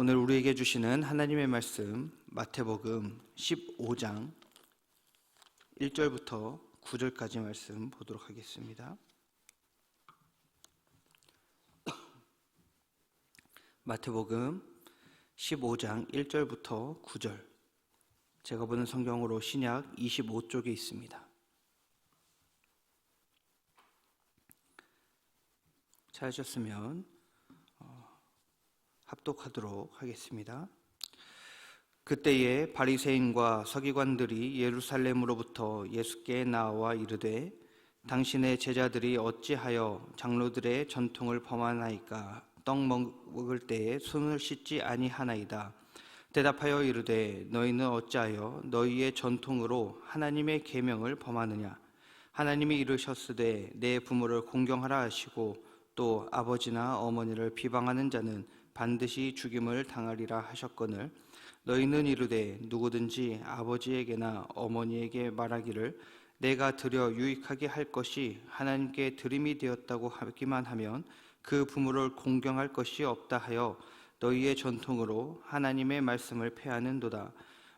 오늘 우리에게 주시는 하나님의 말씀 마태복음 15장 1절부터 9절까지 말씀 보도록 하겠습니다. 마태복음 15장 1절부터 9절, 제가 보는 성경으로 신약 25쪽에 있습니다. 찾으셨으면 합독하도록 하겠습니다. 그때에 바리새인과 서기관들이 예루살렘으로부터 예수께 나와 이르되 당신의 제자들이 어찌하여 장로들의 전통을 범하나이까? 떡 먹을 때에 손을 씻지 아니하나이다. 대답하여 이르되 너희는 어찌하여 너희의 전통으로 하나님의 계명을 범하느냐? 하나님이 이르셨으되 내 부모를 공경하라 하시고 또 아버지나 어머니를 비방하는 자는 반드시 죽임을 당하리라 하셨거늘 너희는 이르되 누구든지 아버지에게나 어머니에게 말하기를 내가 드려 유익하게 할 것이 하나님께 드림이 되었다고 하기만 하면 그 부모를 공경할 것이 없다 하여 너희의 전통으로 하나님의 말씀을 폐하는도다.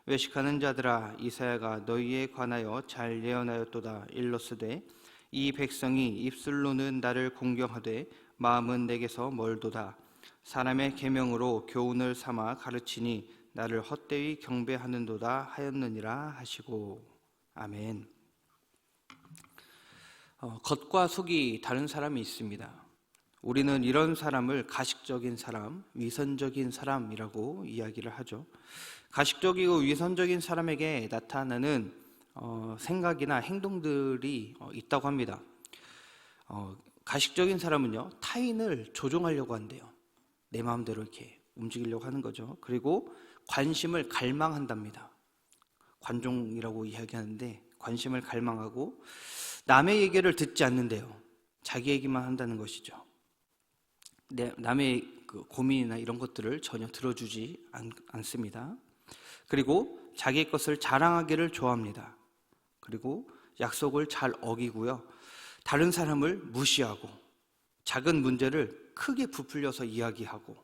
외식하는 자들아, 이사야가 너희에 관하여 잘 예언하였도다. 일러스되 이 백성이 입술로는 나를 공경하되 마음은 내게서 멀도다. 사람의 계명으로 교훈을 삼아 가르치니 나를 헛되이 경배하는도다 하였느니라 하시고. 아멘. 겉과 속이 다른 사람이 있습니다. 우리는 이런 사람을 가식적인 사람, 위선적인 사람이라고 이야기를 하죠. 가식적이고 위선적인 사람에게 나타나는 생각이나 행동들이 있다고 합니다. 가식적인 사람은요, 타인을 조종하려고 한대요. 내 마음대로 이렇게 움직이려고 하는 거죠. 그리고 관심을 갈망한답니다. 관종이라고 이야기하는데 관심을 갈망하고 남의 얘기를 듣지 않는데요. 자기 얘기만 한다는 것이죠. 남의 고민이나 이런 것들을 전혀 들어주지 않습니다. 그리고 자기 것을 자랑하기를 좋아합니다. 그리고 약속을 잘 어기고요. 다른 사람을 무시하고 작은 문제를 크게 부풀려서 이야기하고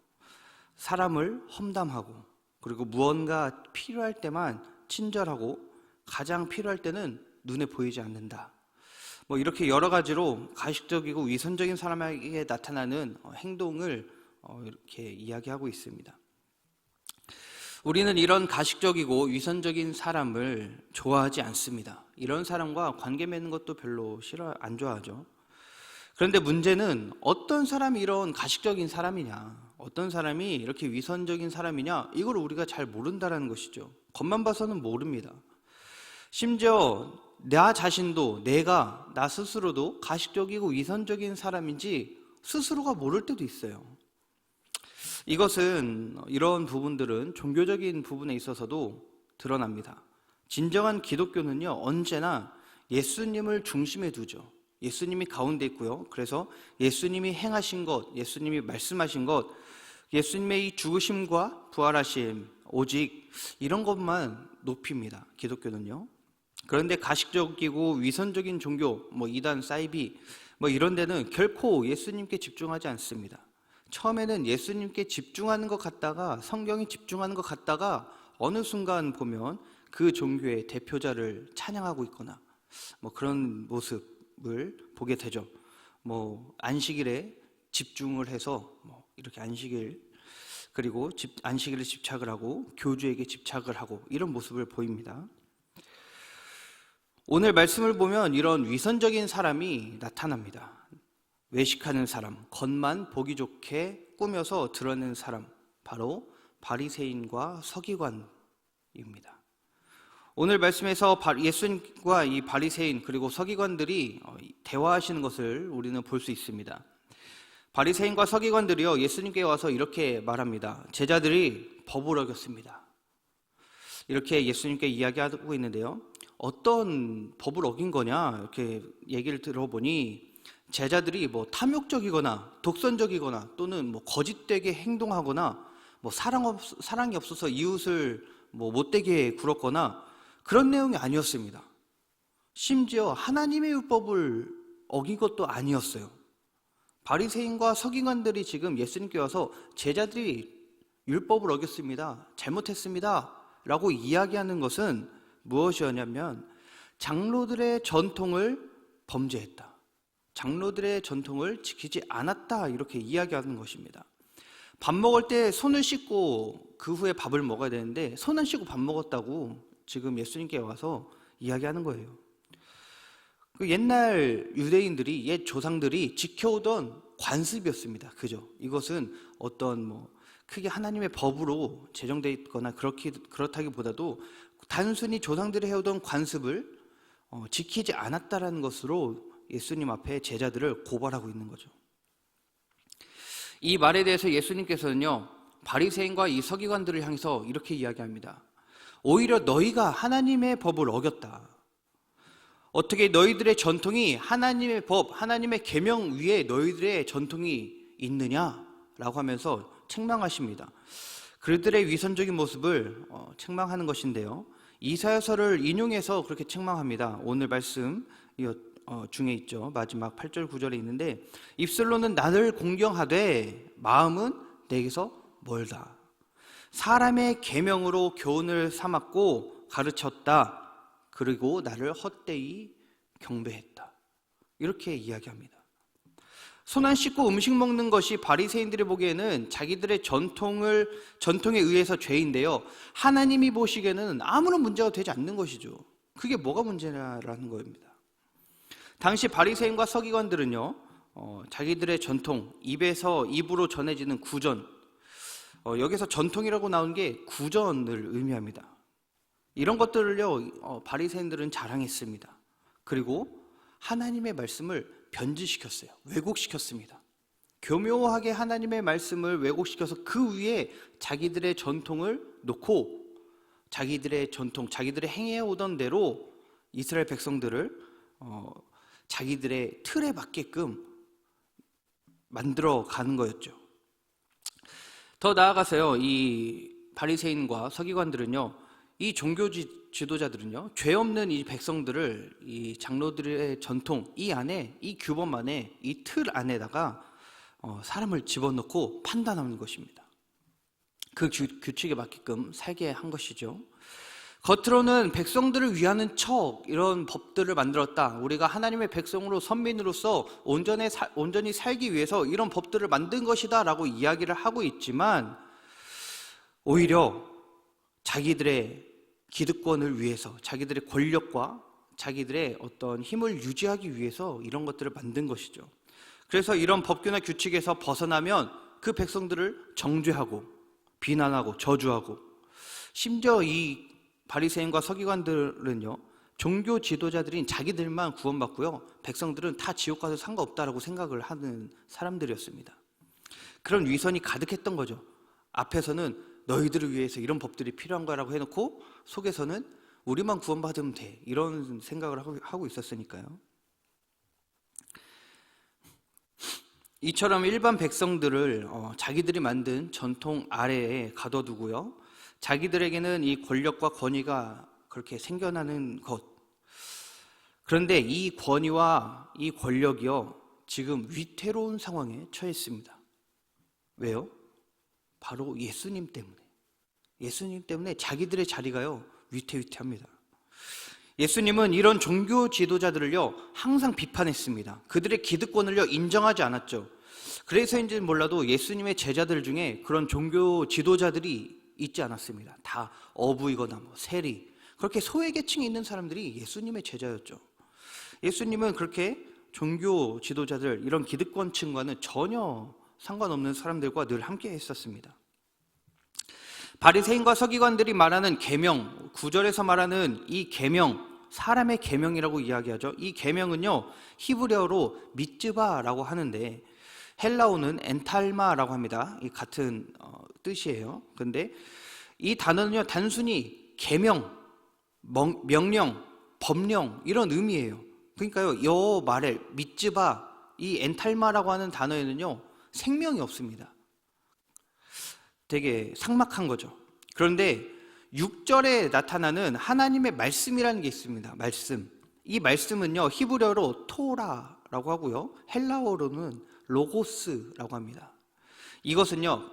사람을 험담하고 그리고 무언가 필요할 때만 친절하고 가장 필요할 때는 눈에 보이지 않는다. 이렇게 여러 가지로 가식적이고 위선적인 사람에게 나타나는 행동을 이렇게 이야기하고 있습니다. 우리는 이런 가식적이고 위선적인 사람을 좋아하지 않습니다. 이런 사람과 관계 맺는 것도 별로 안 좋아하죠. 그런데 문제는 어떤 사람이 이런 가식적인 사람이냐, 어떤 사람이 이렇게 위선적인 사람이냐, 이걸 우리가 잘 모른다는 것이죠. 겉만 봐서는 모릅니다. 심지어 나 자신도, 나 스스로도 가식적이고 위선적인 사람인지 스스로가 모를 때도 있어요. 이런 부분들은 종교적인 부분에 있어서도 드러납니다. 진정한 기독교는요, 언제나 예수님을 중심에 두죠. 예수님이 가운데 있고요. 그래서 예수님이 행하신 것, 예수님이 말씀하신 것, 예수님의 이 죽으심과 부활하심, 오직 이런 것만 높입니다. 기독교는요. 그런데 가식적이고 위선적인 종교, 이단, 사이비, 이런 데는 결코 예수님께 집중하지 않습니다. 처음에는 예수님께 집중하는 것 같다가, 성경이 집중하는 것 같다가 어느 순간 보면 그 종교의 대표자를 찬양하고 있거나 그런 모습을 보게 되죠. 안식일에 집중을 해서 이렇게 그리고 안식일에 집착을 하고 교주에게 집착을 하고 이런 모습을 보입니다. 오늘 말씀을 보면 이런 위선적인 사람이 나타납니다. 외식하는 사람, 겉만 보기 좋게 꾸며서 드러내는 사람, 바로 바리새인과 서기관입니다. 오늘 말씀에서 예수님과 이 바리새인 그리고 서기관들이 대화하시는 것을 우리는 볼 수 있습니다. 바리새인과 서기관들이요, 예수님께 와서 이렇게 말합니다. 제자들이 법을 어겼습니다. 이렇게 예수님께 이야기하고 있는데요. 어떤 법을 어긴 거냐 이렇게 얘기를 들어보니 제자들이 탐욕적이거나 독선적이거나 또는 거짓되게 행동하거나 사랑이 없어서 이웃을 못되게 굴었거나 그런 내용이 아니었습니다. 심지어 하나님의 율법을 어긴 것도 아니었어요. 바리새인과 서기관들이 지금 예수님께 와서 제자들이 율법을 어겼습니다. 잘못했습니다. 라고 이야기하는 것은 무엇이었냐면 장로들의 전통을 범죄했다. 장로들의 전통을 지키지 않았다. 이렇게 이야기하는 것입니다. 밥 먹을 때 손을 씻고 그 후에 밥을 먹어야 되는데 손 안 씻고 밥 먹었다고 지금 예수님께 와서 이야기하는 거예요. 그 옛날 유대인들이, 옛 조상들이 지켜오던 관습이었습니다. 그죠? 이것은 어떤 크게 하나님의 법으로 제정되어 있거나 그렇다기보다도 단순히 조상들이 해오던 관습을 지키지 않았다라는 것으로 예수님 앞에 제자들을 고발하고 있는 거죠. 이 말에 대해서 예수님께서는요, 바리새인과 이 서기관들을 향해서 이렇게 이야기합니다. 오히려 너희가 하나님의 법을 어겼다. 어떻게 너희들의 전통이 하나님의 법, 하나님의 계명 위에 너희들의 전통이 있느냐라고 하면서 책망하십니다. 그들의 위선적인 모습을 책망하는 것인데요, 이사야서를 인용해서 그렇게 책망합니다. 오늘 말씀 중에 있죠. 마지막 8절 9절에 있는데, 입술로는 나를 공경하되 마음은 내게서 멀다. 사람의 계명으로 교훈을 삼았고 가르쳤다. 그리고 나를 헛되이 경배했다. 이렇게 이야기합니다. 손 안 씻고 음식 먹는 것이 바리새인들이 보기에는 자기들의 전통에 의해서 죄인데요, 하나님이 보시기에는 아무런 문제가 되지 않는 것이죠. 그게 뭐가 문제냐라는 겁니다. 당시 바리새인과 서기관들은요, 자기들의 전통, 입에서 입으로 전해지는 구전, 여기서 전통이라고 나온 게 구전을 의미합니다. 이런 것들을요, 바리새인들은 자랑했습니다. 그리고 하나님의 말씀을 변질시켰어요. 왜곡시켰습니다. 교묘하게 하나님의 말씀을 왜곡시켜서 그 위에 자기들의 전통을 놓고 자기들의 전통, 자기들의 행해오던 대로 이스라엘 백성들을 자기들의 틀에 맞게끔 만들어 가는 거였죠. 더 나아가서요, 이 바리새인과 서기관들은요, 이 종교 지도자들은요, 죄 없는 이 백성들을 이 장로들의 전통, 이 안에, 이 규범 안에, 이 틀 안에다가 사람을 집어넣고 판단하는 것입니다. 그 규칙에 맞게끔 살게 한 것이죠. 겉으로는 백성들을 위하는 척 이런 법들을 만들었다. 우리가 하나님의 백성으로 선민으로서 온전히 살기 위해서 이런 법들을 만든 것이다 라고 이야기를 하고 있지만, 오히려 자기들의 기득권을 위해서, 자기들의 권력과 자기들의 어떤 힘을 유지하기 위해서 이런 것들을 만든 것이죠. 그래서 이런 법규나 규칙에서 벗어나면 그 백성들을 정죄하고 비난하고 저주하고, 심지어 이 바리새인과 서기관들은요, 종교 지도자들인 자기들만 구원받고요, 백성들은 다 지옥 가서 상관없다라고 생각을 하는 사람들이었습니다. 그런 위선이 가득했던 거죠. 앞에서는 너희들을 위해서 이런 법들이 필요한 거라고 해놓고 속에서는 우리만 구원받으면 돼, 이런 생각을 하고 있었으니까요. 이처럼 일반 백성들을 자기들이 만든 전통 아래에 가둬두고요, 자기들에게는 이 권력과 권위가 그렇게 생겨나는 것. 그런데 이 권위와 이 권력이요, 지금 위태로운 상황에 처했습니다. 왜요? 바로 예수님 때문에. 예수님 때문에 자기들의 자리가요, 위태위태합니다. 예수님은 이런 종교 지도자들을요, 항상 비판했습니다. 그들의 기득권을요, 인정하지 않았죠. 그래서인지는 몰라도 예수님의 제자들 중에 그런 종교 지도자들이 있지 않았습니다. 다 어부이거나 세리, 그렇게 소외계층에 있는 사람들이 예수님의 제자였죠. 예수님은 그렇게 종교 지도자들, 이런 기득권층과는 전혀 상관없는 사람들과 늘 함께 했었습니다. 바리새인과 서기관들이 말하는 계명, 9절에서 말하는 이 계명, 사람의 계명이라고 이야기하죠. 이 계명은요, 히브리어로 미츠바라고 하는데 헬라어는 엔탈마라고 합니다. 이 같은 뜻이에요. 근데 이 단어는요, 단순히 계명, 명령, 법령 이런 의미예요. 그러니까요, 이 말에 미츠바, 이 엔탈마라고 하는 단어에는요, 생명이 없습니다. 되게 삭막한 거죠. 그런데 6절에 나타나는 하나님의 말씀이라는 게 있습니다. 말씀. 이 말씀은요, 히브리어로 토라라고 하고요, 헬라어로는 로고스라고 합니다. 이것은요,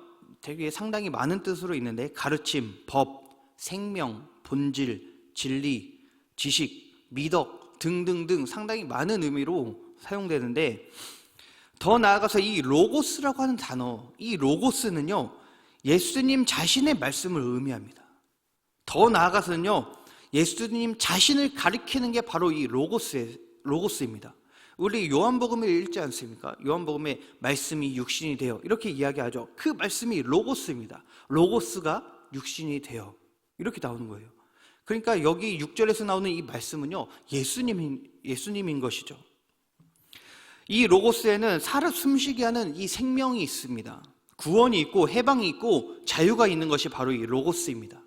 되게 상당히 많은 뜻으로 있는데 가르침, 법, 생명, 본질, 진리, 지식, 미덕 등등등 상당히 많은 의미로 사용되는데, 더 나아가서 이 로고스라고 하는 단어, 이 로고스는요 예수님 자신의 말씀을 의미합니다. 더 나아가서는요 예수님 자신을 가리키는 게 바로 이 로고스입니다. 우리 요한복음을 읽지 않습니까? 요한복음에 말씀이 육신이 되어 이렇게 이야기하죠. 그 말씀이 로고스입니다. 로고스가 육신이 되어 이렇게 나오는 거예요. 그러니까 여기 6절에서 나오는 이 말씀은요 예수님인 것이죠. 이 로고스에는 살아 숨쉬게 하는 이 생명이 있습니다. 구원이 있고 해방이 있고 자유가 있는 것이 바로 이 로고스입니다.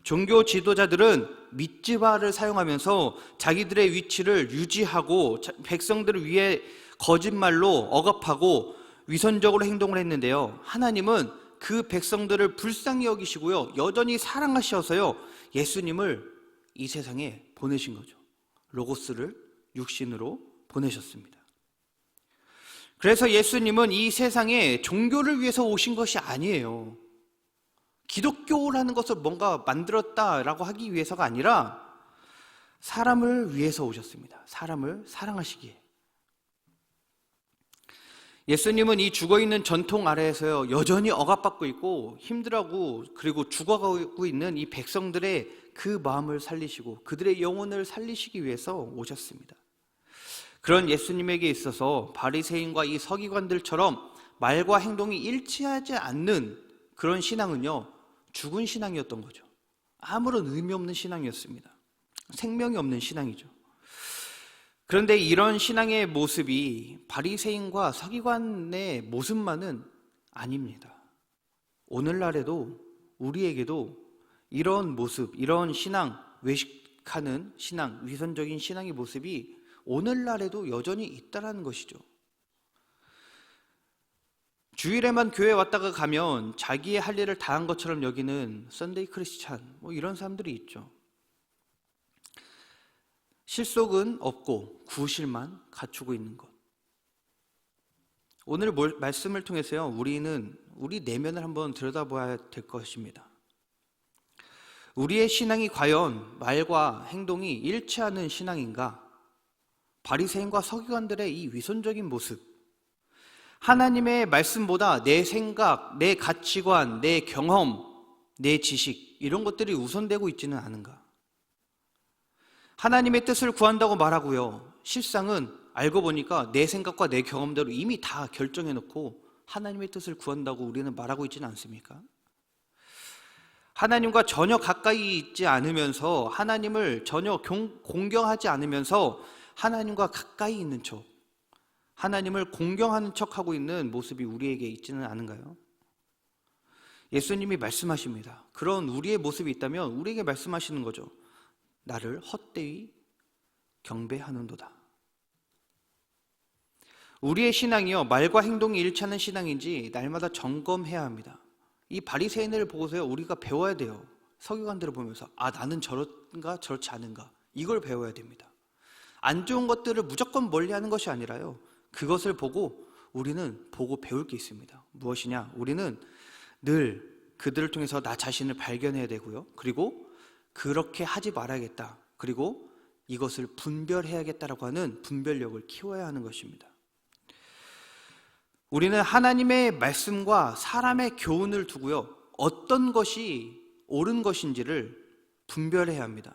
종교 지도자들은 미츠바를 사용하면서 자기들의 위치를 유지하고 백성들을 위해 거짓말로 억압하고 위선적으로 행동을 했는데요, 하나님은 그 백성들을 불쌍히 여기시고요 여전히 사랑하셔서요 예수님을 이 세상에 보내신 거죠. 로고스를 육신으로 보내셨습니다. 그래서 예수님은 이 세상에 종교를 위해서 오신 것이 아니에요. 기독교라는 것을 뭔가 만들었다라고 하기 위해서가 아니라 사람을 위해서 오셨습니다. 사람을 사랑하시기에. 예수님은 이 죽어있는 전통 아래에서요 여전히 억압받고 있고 힘들어하고 그리고 죽어가고 있는 이 백성들의 그 마음을 살리시고 그들의 영혼을 살리시기 위해서 오셨습니다. 그런 예수님에게 있어서 바리새인과 이 서기관들처럼 말과 행동이 일치하지 않는 그런 신앙은요 죽은 신앙이었던 거죠. 아무런 의미 없는 신앙이었습니다. 생명이 없는 신앙이죠. 그런데 이런 신앙의 모습이 바리새인과 서기관의 모습만은 아닙니다. 오늘날에도 우리에게도 이런 모습, 이런 신앙, 외식하는 신앙, 위선적인 신앙의 모습이 오늘날에도 여전히 있다는 것이죠. 주일에만 교회 왔다가 가면 자기의 할 일을 다 한 것처럼 여기는 썬데이 크리스찬, 이런 사람들이 있죠. 실속은 없고 구실만 갖추고 있는 것. 오늘 말씀을 통해서요 우리는 우리 내면을 한번 들여다봐야 될 것입니다. 우리의 신앙이 과연 말과 행동이 일치하는 신앙인가? 바리새인과 서기관들의 이 위선적인 모습, 하나님의 말씀보다 내 생각, 내 가치관, 내 경험, 내 지식 이런 것들이 우선되고 있지는 않은가? 하나님의 뜻을 구한다고 말하고요 실상은 알고 보니까 내 생각과 내 경험대로 이미 다 결정해놓고 하나님의 뜻을 구한다고 우리는 말하고 있지는 않습니까? 하나님과 전혀 가까이 있지 않으면서 하나님을 전혀 공경하지 않으면서 하나님과 가까이 있는 척, 하나님을 공경하는 척하고 있는 모습이 우리에게 있지는 않은가요? 예수님이 말씀하십니다. 그런 우리의 모습이 있다면 우리에게 말씀하시는 거죠. 나를 헛되이 경배하는도다. 우리의 신앙이요 말과 행동이 일치하는 신앙인지 날마다 점검해야 합니다. 이 바리새인을 보고서요 우리가 배워야 돼요. 서기관들을 보면서 나는 저런가 저렇지 않은가 이걸 배워야 됩니다. 안 좋은 것들을 무조건 멀리하는 것이 아니라요 그것을 보고 우리는 보고 배울 게 있습니다. 무엇이냐? 우리는 늘 그들을 통해서 나 자신을 발견해야 되고요 그리고 그렇게 하지 말아야겠다, 그리고 이것을 분별해야겠다라고 하는 분별력을 키워야 하는 것입니다. 우리는 하나님의 말씀과 사람의 교훈을 두고요 어떤 것이 옳은 것인지를 분별해야 합니다.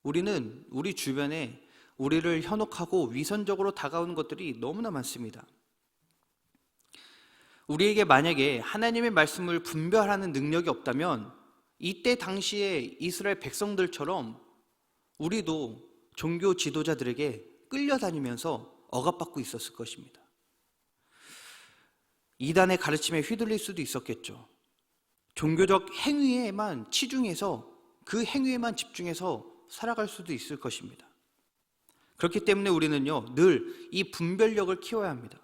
우리는 우리 주변에 우리를 현혹하고 위선적으로 다가오는 것들이 너무나 많습니다. 우리에게 만약에 하나님의 말씀을 분별하는 능력이 없다면 이때 당시에 이스라엘 백성들처럼 우리도 종교 지도자들에게 끌려다니면서 억압받고 있었을 것입니다. 이단의 가르침에 휘둘릴 수도 있었겠죠. 종교적 행위에만 치중해서 그 행위에만 집중해서 살아갈 수도 있을 것입니다. 그렇기 때문에 우리는요 늘 이 분별력을 키워야 합니다.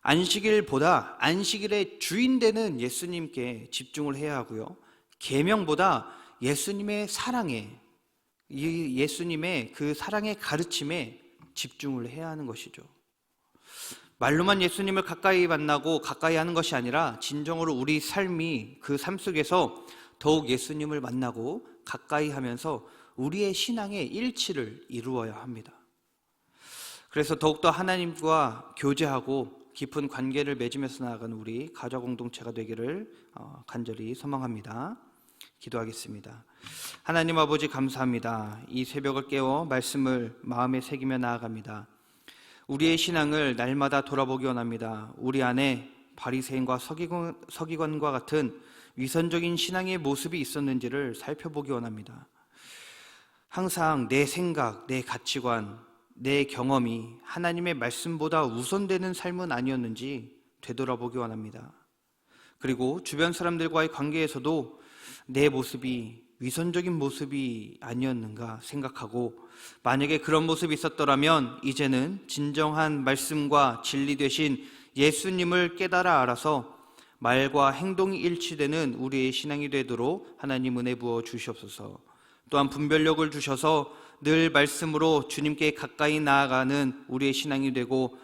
안식일보다 안식일의 주인 되는 예수님께 집중을 해야 하고요 계명보다 예수님의 사랑에, 예수님의 그 사랑의 가르침에 집중을 해야 하는 것이죠. 말로만 예수님을 가까이 만나고 가까이 하는 것이 아니라 진정으로 우리 삶이 그 삶 속에서 더욱 예수님을 만나고 가까이 하면서 우리의 신앙의 일치를 이루어야 합니다. 그래서 더욱더 하나님과 교제하고 깊은 관계를 맺으면서 나아가는 우리 가족 공동체가 되기를 간절히 소망합니다. 기도하겠습니다. 하나님 아버지 감사합니다. 이 새벽을 깨워 말씀을 마음에 새기며 나아갑니다. 우리의 신앙을 날마다 돌아보기 원합니다. 우리 안에 바리새인과 서기관과 같은 위선적인 신앙의 모습이 있었는지를 살펴보기 원합니다. 항상 내 생각, 내 가치관, 내 경험이 하나님의 말씀보다 우선되는 삶은 아니었는지 되돌아보기 원합니다. 그리고 주변 사람들과의 관계에서도 내 모습이 위선적인 모습이 아니었는가 생각하고, 만약에 그런 모습이 있었더라면 이제는 진정한 말씀과 진리 되신 예수님을 깨달아 알아서 말과 행동이 일치되는 우리의 신앙이 되도록 하나님 은혜 부어 주시옵소서. 또한 분별력을 주셔서 늘 말씀으로 주님께 가까이 나아가는 우리의 신앙이 되고,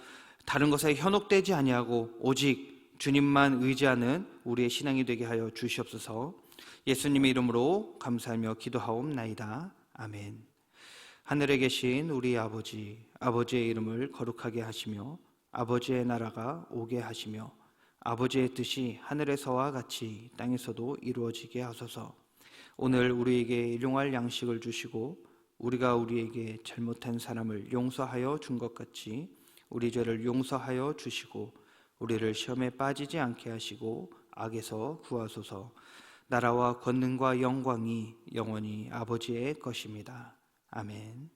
다른 것에 현혹되지 아니하고 오직 주님만 의지하는 우리의 신앙이 되게 하여 주시옵소서. 예수님의 이름으로 감사하며 기도하옵나이다. 아멘. 하늘에 계신 우리 아버지, 아버지의 이름을 거룩하게 하시며 아버지의 나라가 오게 하시며 아버지의 뜻이 하늘에서와 같이 땅에서도 이루어지게 하소서. 오늘 우리에게 일용할 양식을 주시고 우리가 우리에게 잘못한 사람을 용서하여 준 것 같이 우리 죄를 용서하여 주시고 우리를 시험에 빠지지 않게 하시고 악에서 구하소서. 나라와 권능과 영광이 영원히 아버지의 것입니다. 아멘.